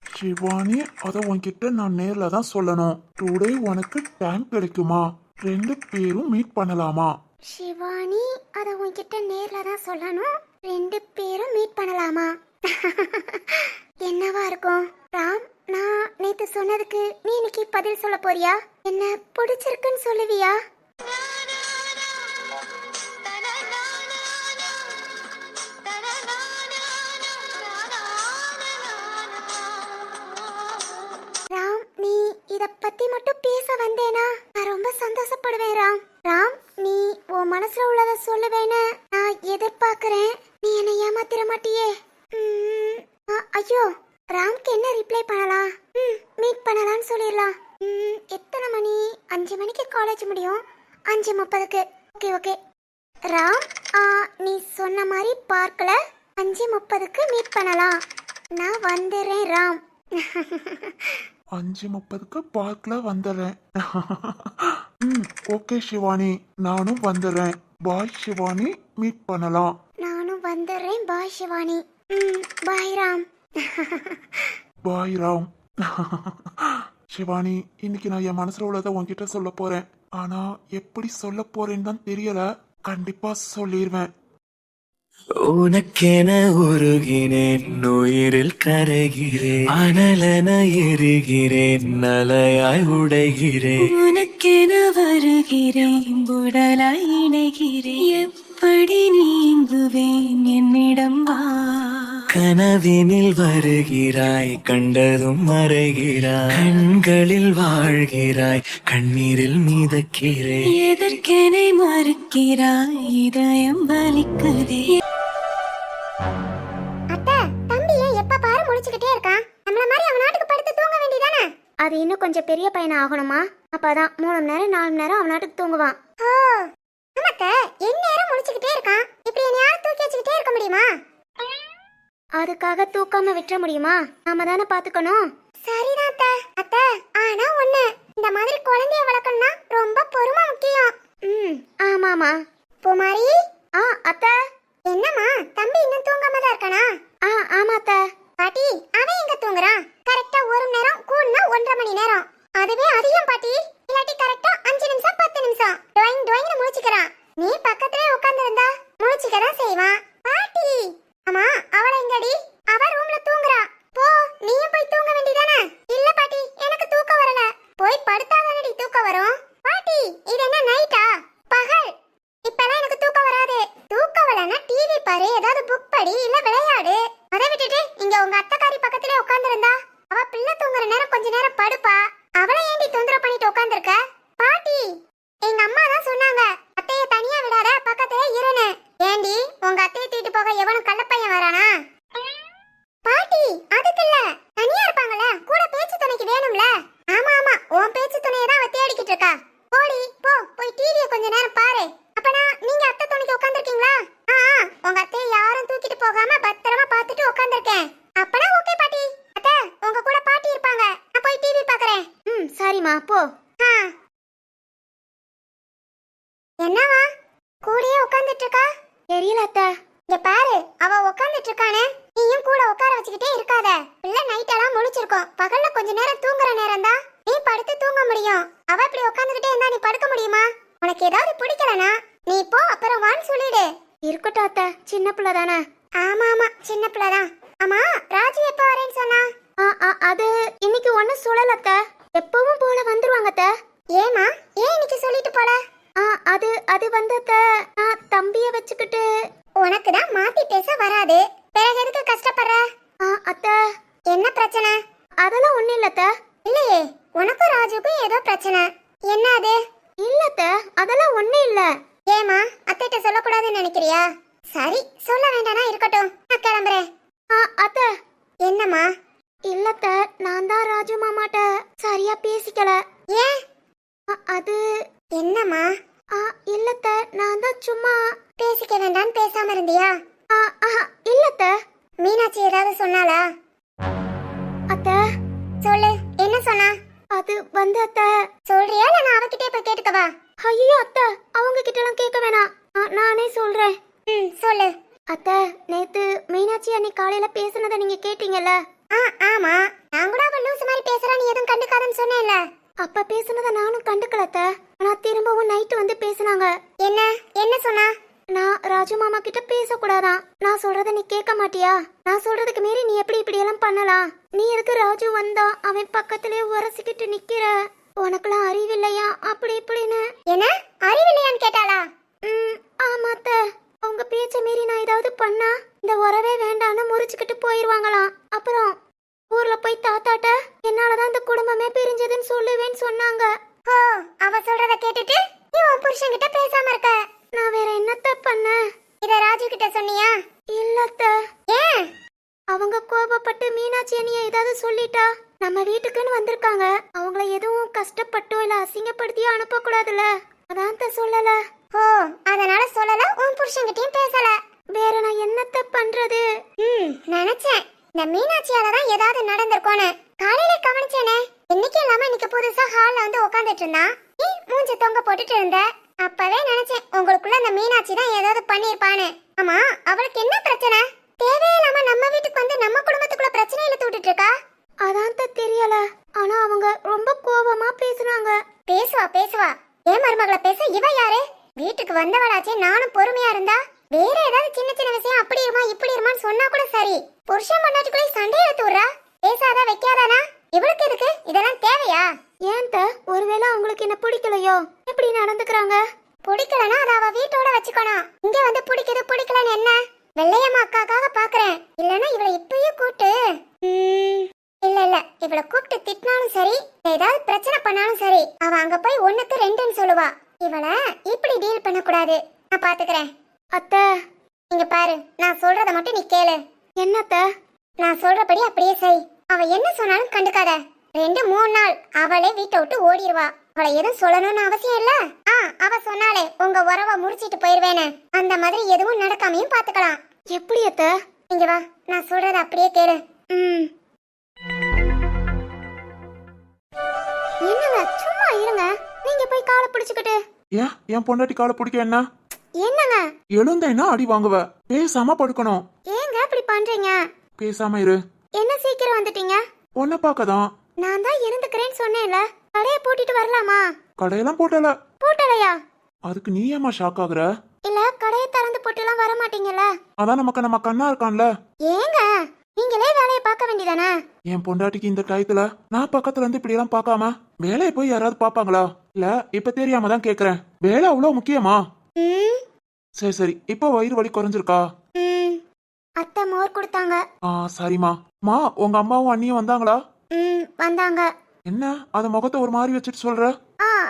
சிவானி, அத உன்கிட்ட நான் நேர்ல தான் சொல்லணும். டுடே உனக்கு டைம் கிடைக்குமா? 2 பேரும் மீட் பண்ணலாமா? சிவானி, அத உன்கிட்ட நேர்ல தான் சொல்லணும். 2 பேரும் மீட் பண்ணலாமா? என்னவா இருக்கும்? ராம், நான் நேத்து சொன்னதுக்கு நீ இன்னைக்கு பதில் சொல்ல போறியா? என்ன பிடிச்சிருக்குன்னு சொல்லுவியா? ராம், நீ இத பத்தி மட்டும் பேச வந்தேனா நான் ரொம்ப சந்தோஷப்படுவேன் ராம். ராம், நீ உன் மனசுல உள்ளத சொல்லுவேன்னு நான் எதிர்பார்க்கிறேன். நீ என்னை ஏமாத்திர மாட்டியே? ஐயோ, ராம்க்கு என்ன ரிப்ளை பண்ணலாம்? மீட் பண்ணலாம்னு சொல்லிடலாம். எத்தனை மணி? 5 மணிக்கு காலேஜ் முடியும். 5:30க்கு. ஓகே ஓகே ராம், நீ சொன்ன மாதிரி பார்க்கல 5:30க்கு மீட் பண்ணலாம். நான் வந்துடுறேன் ராம். 5:30க்கு பார்க்ல வந்துடுறேன். ஓகே சிவானி, நானும் வந்துடுறேன். பாய் சிவானி, மீட் பண்ணலாம். நானும் வந்துடுறேன். பாய் சிவானி. பாய் ராம். பாய் ராம். சிவானி, இன்னைக்கு நான் என் மனசுல உள்ளதை உன்கிட்ட சொல்ல போறேன். ஆனா எப்படி சொல்ல போறேன்னு தான் தெரியல. கண்டிப்பா சொல்லிடுவேன். உனக்கென உருகினேன், உயிரில் கரைகிறேன், அனலென எரிகிறேன், நலையாய் உடைகிறேன். உனக்கென வருகிறேன், உடலாய் இணைகிறேன், எப்படி நீங்குவேன் என்னிடம் வா. கனவினில் வருகிறாய், கண்டதும் மறைகிறாய், கண்களில் வாழ்கிறாய், கண்ணீரில் மிதக்கிறேன். எதற்கெனை மறுக்கிறாய், இதயம் வலிக்குதே. அவன் இன்னும் கொஞ்சம் பெரிய பையன் ஆகணுமா? அப்பதான் 3 மணி நேரம் 4 மணி நேரம் அவனாட்டுக்கு தூங்குவான். ஓ அம்மாத்த எந்நேரம் முழிச்சுக்கிட்டே இருக்கான். இப்படி என்னையாவது தூக்கி வச்சுக்கிட்டே இருக்க முடியுமா? அதுக்காக தூக்காம விட்டுற முடியுமா? நாம தானே பாத்துக்கணும். சரிதான் அத்தை. அத்தை ஆனா ஒண்ணு, இந்த மாதிரி குழந்தைய வளர்க்கணும்னா ரொம்ப பொறுமை முக்கியம். ஆமாமா. பூமாரி. அத்தை. என்னம்மா தம்பி இன்னும் தூங்காம தான் இருக்கானா? ஆமா அத்தை. பாட்டி அவன் எங்க தூங்குறான்? கரெக்டா 1 மணி நேரம் கூடுனா 1.5 மணி நேரம். அதுவே அதிகம் பாட்டி. இல்லாட்டி கரெக்டா 5 நிமிஷம் 10 நிமிஷம் டுவைங் டுவைங்னு முழிச்சுக்கிறான். நீ பக்கத்துலயே உட்கார்ந்து இருந்தா முழிச்சுக்க தான் செய்வான். பாட்டி அம்மா அவளை எங்கடி? அவ ரூம்ல தூங்குறா. போ நீயும் போய் தூங்க வேண்டியதானே? இல்ல பாட்டி எனக்கு தூக்கம் வரல. போய் படுத்தாதானடி தூக்கம் வரும். பாட்டி இது என்ன நைட்டா பகல்? இப்பலாம் எனக்கு தூக்கம் வராது. தூக்கம் வரலன்னா டிவி பாரு, ஏதாவது புக் படி, இல்ல விளையாடு. அதை விட்டுட்டு இங்க உங்க அத்தைக்காரி பக்கத்துலயே உட்கார்ந்து இருந்தா அவ பிள்ளை தூங்குற நேரம் கொஞ்ச நேரம் படுப்பா. அவளை ஏண்டி தொந்தரவு பண்ணிட்டு உட்கார்ந்துருக்க? பாட்டி எங்க அம்மா தான் சொன்னாங்க அத்தைய தனியா விடாத பக்கத்துல இருன்னு. ஏண்டி உங்க அத்தைய தூக்கிட்டு போக எவனும் கள்ளப்பையன் வரானா? பாட்டி அதுக்கு இல்ல, தனியா இருப்பாங்கல்ல, கூட பேச்சு துணைக்கு வேணும்ல. ஆமா ஆமா உன் பேச்சு துணையை தான் அவ தேடிக்கிட்டு இருக்கா. போடி போ, போய் டிவியை கொஞ்ச நேரம் பாரு. அப்பனா நீங்க அத்தை துணைக்கு உட்கார்ந்துருக்கீங்களா? உங்க அத்தைய யாரும் தூக்கிட்டு போகாம பத்திரமா பார்த்துட்டு உட்கார்ந்துருக்கேன். அப்பனா ஓகே பாட்டி. அத்தை உங்க கூட பாட்டி இருப்பாங்க, நான் போய் டிவி பாக்குறேன். சரிம்மா போ. என்னவா கூடயே உட்கார்ந்துட்டு இருக்கா? தெரியல அத்தை. இங்க பாரு அவ உட்கார்ந்துட்டு இருக்கானே, நீயும் கூட உட்கார வச்சுக்கிட்டே இருக்காத. பிள்ளை நைட் எல்லாம் முழிச்சிருக்கும். பகல்ல கொஞ்ச நேரம் தூங்குற நேரம் தான் நீ படுத்து தூங்க முடியும். அவ இப்படி உட்கார்ந்துகிட்டே இருந்தா நீ படுக்க முடியுமா? உனக்கு ஏதாவது பிடிக்கலனா நீ போ, அப்புறம் வான்னு சொல்லிடு. இருக்கட்டும் அத்தை, சின்ன பிள்ளை தானே. ஆமா ஆமா சின்ன பிள்ளை தான். ஆமா ராஜு எப்ப வரேன்னு சொன்னா? அது இன்னைக்கு ஒன்னும் சொல்லல அத்தை. எப்பவும் போல வந்துருவாங்க அத்தை. ஏமா ஏன் இன்னைக்கு சொல்லிட்டு போல? அது வந்து அத்தை, நான் தம்பிய வச்சுக்கிட்டு. உனக்கு தான் மாத்தி பேச வராது, பிறகு எதுக்கு கஷ்டப்படுற? அத்தை என்ன பிரச்சனை? அதெல்லாம் ஒண்ணு இல்ல அத்தை. இல்லையே உனக்கும் ராஜுக்கும் ஏதோ பிரச்சனை. என்ன அது? இல்ல அத்தை அதெல்லாம் ஒண்ணு இல்ல. ஏமா அத்தைட்ட சொல்லக்கூடாதுன்னு நினைக்கிறியா? சரி சொல்ல வேண்டானா இருக்கட்டும், நான் கிளம்புறேன். அத்தை. என்னம்மா? இல்லத்த நான் தான் ராஜு மாமாட்ட சரியா பேசிக்கல. ஏன்? அது என்னம்மா? இல்லத்த நான் தான் சும்மா பேசிக்க வேண்டான்னு பேசாம இருந்தியா? இல்லத்த. மீனாட்சி ஏதாவது சொன்னாளா? அத்த சொல்லு, என்ன சொன்னா? அது வந்து அத்த. சொல்றியா இல்ல நான் அவகிட்டே போய் கேட்டுக்கவா? ஐயோ அத்த அவங்க கிட்ட எல்லாம் கேட்க வேணாம், நானே சொல்றேன். சொல்லு. அத்த நேத்து மீனாட்சி அன்னைக்கு காலையில பேசுனதை நீங்க கேட்டீங்கல்ல? ஆமா நான் கூட அவ லூஸ் மாதிரி பேசுறா, நீ எதுவும் கண்டுக்காதன்னு சொன்னேன்ல. அப்ப பேசுனதை நானும் கண்டுக்கலத்த. ஆனா திரும்பவும் நைட்டு வந்து பேசுனாங்க. என்ன என்ன சொன்னா? நான் ராஜு மாமா கிட்ட பேசக்கூடாதான். நான் சொல்றத நீ கேட்க மாட்டியா? நான் சொல்றதுக்கு மீறி நீ எப்படி இப்படி எல்லாம் பண்ணலாம்? நீ எதுக்கு ராஜு வந்தா அவன் பக்கத்திலே உரசிக்கிட்டு நிக்கிற? உனக்குலாம் அறிவில்லையா அப்படி இப்படின்னு. என்ன அறிவில்லையான்னு கேட்டாளா? ஆமாத்த. அவங்க பேச்ச மீறி நான் ஏதாவது பண்ணா இந்த உறவே வேண்டான்னு முறிச்சுக்கிட்டு போயிருவாங்களாம். அப்புறம் ஊர்ல போய் தாத்தாட்ட என்னாலதான் இந்த குடும்பமே பிரிஞ்சதுன்னு சொல்லுவேன்னு சொன்னாங்க. ஓ அவ சொல்றத கேட்டுட்டு நீ உன் புருஷன் கிட்ட பேசாம இருக்க. நான் வேற என்னத்த பண்ண? இத ராஜு கிட்ட சொன்னியா? இல்லத்த. ஏன்? அவங்க கோபப்பட்டு மீனாட்சி அண்ணிய ஏதாவது சொல்லிட்டா நம்ம வீட்டுக்குன்னு வந்திருக்காங்க, அவங்கள எதுவும் கஷ்டப்பட்டோ இல்ல அசிங்கப்படுத்தியோ அனுப்ப கூடாதுல, அதான் சொல்லல. ஓ அதனால சொல்லல, உன் புருஷன்கிட்டயும் பேசல. வேற நான் என்னத்த பண்றது? நினைச்சேன் இந்த மீனாட்சியால தான் ஏதாவது நடந்திருக்கோன்னு. காலையில கவனிச்சேனே, இன்னைக்கு இல்லாம இன்னைக்கு புதுசா ஹால்ல வந்து உட்காந்துட்டு இருந்தா, நீ மூஞ்சி தொங்க போட்டுட்டு இருந்த. அப்பவே நினைச்சேன் உங்களுக்குள்ள இந்த மீனாட்சி தான் ஏதாவது பண்ணிருப்பான்னு. ஆமா அவளுக்கு என்ன பிரச்சனை? தேவையில்லாம நம்ம வீட்டுக்கு வந்து நம்ம குடும்பத்துக்குள்ள பிரச்சனை இழுத்து விட்டுட்டு இருக்கா. அதான் தெரியல. ஆனா அவங்க ரொம்ப கோபமா பேசுனாங்க. பேசுவா ஏன் மருமகளை பேச இவ யாரு? வீட்டுக்கு வந்தவளாச்சே, நானும் பொறுமையா இருந்தா வேற ஏதாவது சின்ன சின்ன விஷயம் அப்படி இருமா இப்படி இருமான்னு சொன்னா கூட சரி. புருஷன் பொண்டாட்டிக்குள்ளே சண்டை இழுத்து விடுறா. பேசாதா வைக்காதானா? இவளுக்கு எதுக்கு இதெல்லாம் தேவையா? ஏன் ஒருவேளை அவங்களுக்கு என்ன பிடிக்கலையோ எப்படி நடந்துக்கிறாங்க? பிடிக்கலன்னா அதை அவ வீட்டோட வச்சுக்கணும். இங்க வந்து பிடிக்குது பிடிக்கலன்னு என்ன? வெள்ளையம்மா அக்காக்காக பாக்குறேன். இல்லன்னா இவளை இப்பயே கூப்பிட்டு இல்ல இவளை கூப்பிட்டு திட்டினாலும் சரி, ஏதாவது பிரச்சனை பண்ணாலும் சரி, அவ அங்க போய் 1க்கு 2ன்னு சொல்லுவா. இவளை இப்படி டீல் பண்ண கூடாது, நான் பாத்துக்கிறேன். அத்தை இங்க பாரு, நான் சொல்றத மட்டும் நீ கேளு. என்னத்த? நான் சொல்றபடி அப்படியே செய். அவ என்ன சொன்னாலும் கண்டுக்காத. 2-3 நாள் அவளே வீட்டை விட்டு ஓடிடுவா. அவளை எதுவும் சொல்லணும்னு அவசியம் இல்ல. அவ சொன்னாலே உங்க உறவை முடிச்சிட்டு போயிருவேன்னு. அந்த மாதிரி எதுவும் நடக்காமையும் பாத்துக்கலாம். எப்படி அத்த? இங்க வா, நான் சொல்றத அப்படியே கேளு. என்னங்க சும்மா இருங்க. நீங்க போய் காலை பிடிச்சுக்கிட்டு. ஏன் என் பொண்டாட்டி காலை பிடிக்க என்ன? என்னங்க எழுந்தேன்னா அடி வாங்குவ. பேசாம படுக்கணும். ஏங்க இப்படி பண்றீங்க? பேசாம இரு. என்ன சீக்கிரம் வந்துட்டீங்க? உன்னை பார்க்கதான். நான் தான் இருந்துக்கிறேன்னு சொன்னேன்ல. கடையை பூட்டிட்டு வரலாமா? கடையெல்லாம் போட்டல. பூட்டலையா? அதுக்கு நீ ஏமா ஷாக் ஆகுற? இல்ல கடையை திறந்து போட்டுலாம் வர மாட்டீங்கல்ல? அதான் நம்ம கண்ணா இருக்கான்ல. ஏங்க நீங்களே வேலையை பார்க்க வேண்டியதானே? என் பொண்டாட்டிக்கு இந்த டயத்துல நான் பக்கத்துல இருந்து இப்படி எல்லாம் பார்க்காம வேலையை போய் யாராவது பாப்பாங்களா? இல்ல இப்ப தெரியாம தான் கேக்குறேன். வேலை அவ்வளவு முக்கியமா? சரி சரி, இப்போ வயிறு வலி குறைஞ்சிருக்கா? அத்தை மோர் கொடுத்தாங்க. சரிம்மா. மா, உங்க அம்மாவும் அண்ணியும் வந்தாங்களா? வந்தாங்க. என்ன அத முகத்தை ஒரு மாதிரி வச்சுட்டு சொல்ற?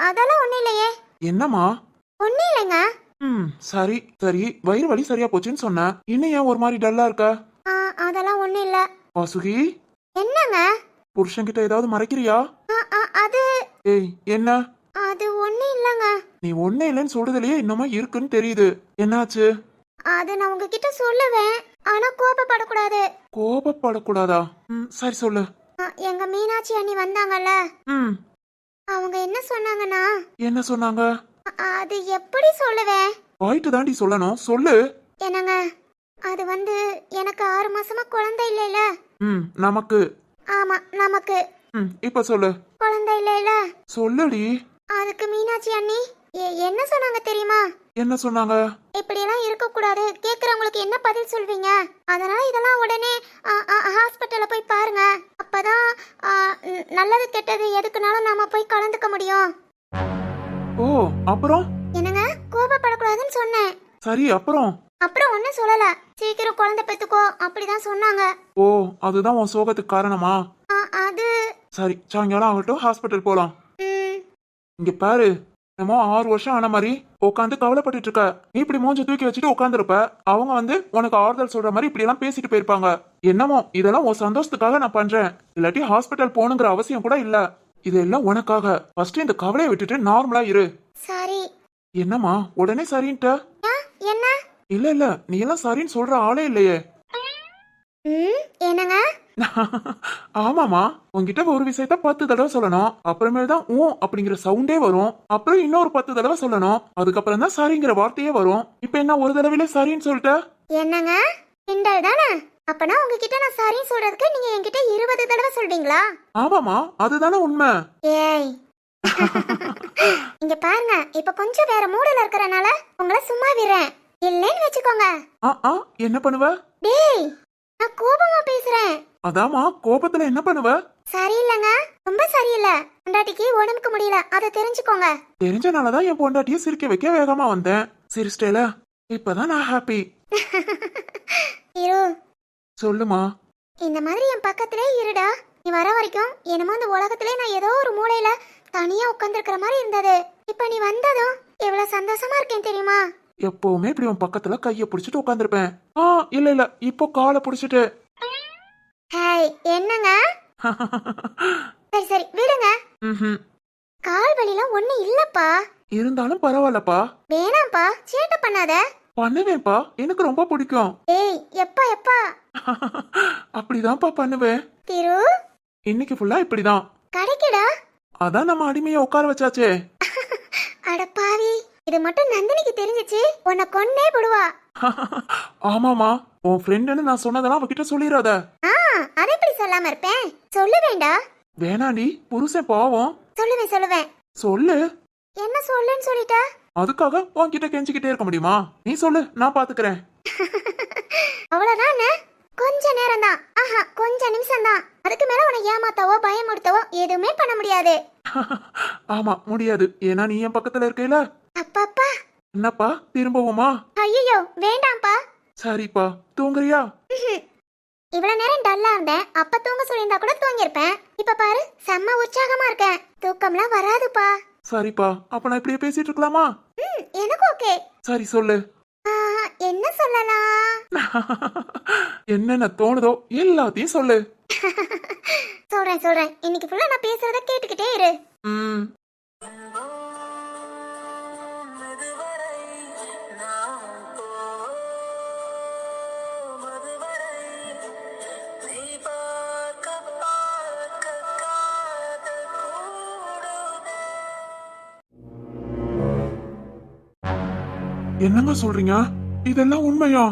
அதெல்லாம் ஒண்ணு இல்லையே. என்னம்மா? ஒண்ணு இல்லைங்க. சரி சரி, வயிறு வலி சரியா போச்சுன்னு சொன்ன. இன்னும் ஏன் ஒரு மாதிரி டல்லா இருக்க? அதெல்லாம் ஒண்ணு இல்ல. வாசுகி, என்னங்க? புருஷன்கிட்ட ஏதாவது மறைக்கிறியா? அது ஏய், என்ன? அது ஒண்ணு இல்லங்க. நீ ஒண்ணே இல்லைன்னு சொல்றதுலயே இன்னமும் இருக்குன்னு தெரியுது. என்னாச்சு? அது நான் உங்ககிட்ட சொல்லுவேன், ஆனா கோபப்படக்கூடாது. கோபப்படக்கூடாதா? சரி சொல்லு. எங்க மீனாட்சி அண்ணி வந்தாங்கல்ல, அவங்க என்ன சொன்னாங்கன்னா. என்ன சொன்னாங்க? அது எப்படி சொல்லுவேன்? வாயிட்டு தாண்டி சொல்லணும், சொல்லு. என்னங்க, அது எனக்கு 6 மாசமா குழந்தை இல்லைல. நமக்கு. ஆமா நமக்கு. இப்ப சொல்லு. குழந்தை இல்லைல. சொல்லுடி. அதுக்கு மீனாட்சி அண்ணி என்ன சொன்னாங்க தெரியுமா? என்ன சொன்னாங்க? இப்படி எல்லாம் இருக்க கூடாது, கேக்குறவங்களுக்கு என்ன பதில் சொல்வீங்க? அதனால இதெல்லாம் உடனே ஹாஸ்பிட்டல்ல போய் பாருங்க. அப்பதான் நல்லது கெட்டது எதுக்குனாலும் நாம போய் கலந்துக்க முடியும். ஓ, அப்புறம்? என்னங்க, கோபப்படக்கூடாதுன்னு சொன்னேன். சரி, அப்புறம்? அப்புறம் ஒன்னும் சொல்லல. சீக்கிரம் குழந்தை பெத்துக்கோ அப்படிதான் சொன்னாங்க. ஓ, அதுதான் உன் சோகத்துக்கு காரணமா? அது சரி, சாயங்காலம் ஆகட்டும், ஹாஸ்பிட்டல் போலாம். இங்க பாரு, என்னமோ 6 வருஷம் ஆன மாதிரி உட்காந்து கவலைப்பட்டு இருக்க. நீ இப்படி மூஞ்ச தூக்கி வச்சுட்டு உட்காந்துருப்ப. அவங்க உனக்கு ஆறுதல் சொல்ற மாதிரி இப்படி எல்லாம் பேசிட்டு போயிருப்பாங்க. என்னமோ இதெல்லாம் உன் சந்தோஷத்துக்காக நான் பண்றேன். இல்லாட்டி ஹாஸ்பிட்டல் போகணுங்கிற அவசியம் கூட இல்ல. இதெல்லாம் உனக்காக. ஃபர்ஸ்ட் இந்த கவலையை விட்டுட்டு நார்மலா இரு. சரி. என்னம்மா உடனே சரின்ட்ட? என்ன? இல்ல இல்ல, நீ எல்லாம் சரின்னு சொல்ற ஆளே இல்லையே. என்னங்க? ஆமாமா, உன்கிட்ட ஒரு விஷயத்த 10 தடவை சொல்லணும். அப்புறமேல் தான் ஊ அப்படிங்கிற சவுண்டே வரும். அப்புறம் இன்னொரு 10 தடவை சொல்லணும். அதுக்கப்புறம் தான் சரிங்கிற வார்த்தையே வரும். இப்ப என்ன ஒரு தடவையில சரின்னு சொல்லிட்ட? என்னங்க, கிண்டல் தானே? அப்பனா உங்ககிட்ட நான் சரின்னு சொல்றதுக்கு நீங்க என்கிட்ட 20 தடவை சொல்வீங்களா? ஆமாமா, அதுதானே உண்மை. ஏய் இங்க பாருங்க, இப்ப கொஞ்சம் வேற மூடல இருக்கறனால உங்களை சும்மா விடுறேன். இல்லன்னு வெச்சுக்கோங்க. என்ன பண்ணுவ? டேய், நான் கோபமா பேசுறேன். அதாமா, கோபத்துல என்ன பண்ணுவ? சரியில்லைங்க, ரொம்ப சரியில்லை. பொண்டாட்டிக்கு உடம்புக்கு முடியல, அதை தெரிஞ்சுக்கோங்க. தெரிஞ்சனாலதான் என் பொண்டாட்டிய சிரிக்க வைக்க வேகமா வந்தேன். சிரிச்சிட்டேல, இப்பதான் நான் ஹாப்பி. இரு. சொல்லுமா. இந்த மாதிரி என் பக்கத்திலே இருடா. நீ வர வரைக்கும் என்னமோ இந்த உலகத்திலே நான் ஏதோ ஒரு மூலையில தனியா உட்கார்ந்துருக்கிற மாதிரி இருந்தது. இப்ப நீ வந்ததும் எவ்வளவு சந்தோஷமா இருக்கேன் தெரியுமா? எப்பவுமே இப்படி உன் பக்கத்துல கைய புடிச்சிட்டு உட்கார்ந்துருப்பேன். இல்ல இல்ல, இப்போ காலை புடிச்சிட்டு. ஹாய், என்னங்க? சரி சரி விடுங்க. கால் வலிலாம் ஒண்ணு இல்லப்பா. இருந்தாலும் பரவாயில்லப்பா. வேணாம்ப்பா, சேட்டை பண்ணாத. பண்ணுவேன்ப்பா, எனக்கு ரொம்ப பிடிக்கும். ஏய், எப்பா எப்பா. அப்படிதான்ப்பா பண்ணுவேன். திரு, இன்னைக்கு ஃபுல்லா இப்படிதான். கடைக்குடா. அதான் நம்ம அடிமையை உட்கார வச்சாச்சே. அட பாவி, இது மட்டும் நந்தினிக்கு தெரிஞ்சிச்சு உன்னை கொன்னே போடுவா. ஆமாமா, உன் ஃப்ரெண்டுன்னு நான் சொன்னதெல்லாம் அவகிட்ட சொல்லிடாத. அதை எப்படி சொல்லாம இருப்பேன்? சொல்லு வேண்டா. வேணாண்டி, புருஷன் பாவம். சொல்லுவேன் சொல்லுவேன். சொல்லு. என்ன சொல்லுன்னு சொல்லிட்டா? அதுக்காக உன்கிட்ட கெஞ்சிக்கிட்டே இருக்க முடியுமா? நீ சொல்லு, நான் பாத்துக்கிறேன். அவ்வளவுதானே? கொஞ்ச நேரம் தான். கொஞ்ச நிமிஷம் தான். அதுக்கு மேல உன்னை ஏமாத்தவோ பயமுடுத்தவோ எதுவுமே பண்ண முடியாது. ஆமா, முடியாது. ஏன்னா நீ என் பக்கத்துல இருக்கையில. அப்பப்பா. என்னப்பா, திரும்பவுமா? ஐயோ வேண்டாம்ப்பா. சரிப்பா, தூங்குறியா? இவ்வளவு நேரம் டல்லா இருந்தேன். அப்ப தூங்க சொல்லியிருந்தா கூட தூங்கிருப்பேன். இப்ப பாரு, செம்ம உற்சாகமா இருக்கேன். தூக்கம்லாம் வராதுப்பா. சரிப்பா, அப்ப நான் இப்படியே பேசிட்டு இருக்கலாமா? எனக்கு ஓகே. சரி சொல்லு. என்ன சொல்லலாம்? என்னென்ன தோணுதோ எல்லாத்தையும் சொல்லு. சொல்றேன் இன்னைக்கு ஃபுல்லா நான் பேசுறத கேட்டுக்கிட்டே இரு. ம். என்னங்க சொல்றீங்க? இதெல்லாம் உண்மையா?